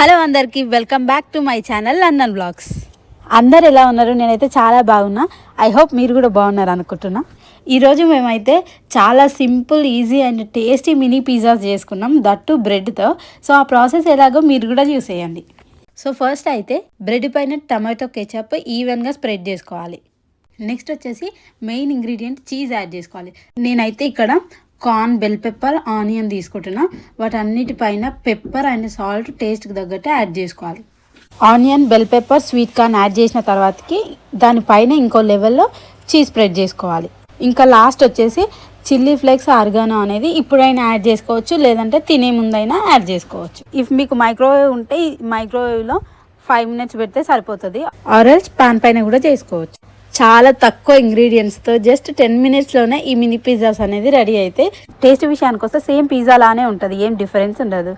Hello అందరికీ welcome back to my channel London blogs. అందరు ఎలా ఉన్నారు? నేనైతే చాలా బాగున్నా. ఐ హోప్ మీరు కూడా బాగున్నారు అనుకుంటున్నా. ఈరోజు మేమైతే చాలా simple, easy and tasty mini pizzas చేసుకున్నాం, దట్టు బ్రెడ్తో. సో ఆ ప్రాసెస్ ఎలాగో మీరు కూడా చూసేయండి. సో ఫస్ట్ అయితే బ్రెడ్ పైన టమాటో కెచప్ ఈవెన్గా స్ప్రెడ్ చేసుకోవాలి. నెక్స్ట్ వచ్చేసి మెయిన్ ఇంగ్రీడియంట్ చీజ్ యాడ్ చేసుకోవాలి. నేనైతే ఇక్కడ కార్న్, బెల్ పెప్పర్, ఆనియన్ తీసుకుంటున్నా. వాటన్నిటిపైన పెప్పర్ అండ్ సాల్ట్ టేస్ట్కి తగ్గట్టు యాడ్ చేసుకోవాలి. Onion, bell pepper, sweet corn add చేసిన తర్వాతకి దానిపైన ఇంకో లెవెల్లో చీజ్ స్ప్రెడ్ చేసుకోవాలి. ఇంకా లాస్ట్ వచ్చేసి చిల్లీ ఫ్లేక్స్, ఆర్గానో అనేది ఇప్పుడైనా యాడ్ చేసుకోవచ్చు, లేదంటే తినే ముందైనా యాడ్ చేసుకోవచ్చు. ఇఫ్ మీకు మైక్రోవేవ్ ఉంటే మైక్రోవేవ్లో 5 minutes పెడితే సరిపోతుంది. ఆరెల్స్ పాన్ పైన కూడా చేసుకోవచ్చు. చాలా తక్కువ ఇంగ్రీడియంట్స్తో జస్ట్ 10 minutesలోనే ఈ మినీ పిజ్జాస్ అనేది రెడీ అయితే, టేస్ట్ విషయానికి వస్తే సేమ్ పిజ్జా లానే ఉంటుంది, ఏం డిఫరెన్స్ ఉండదు.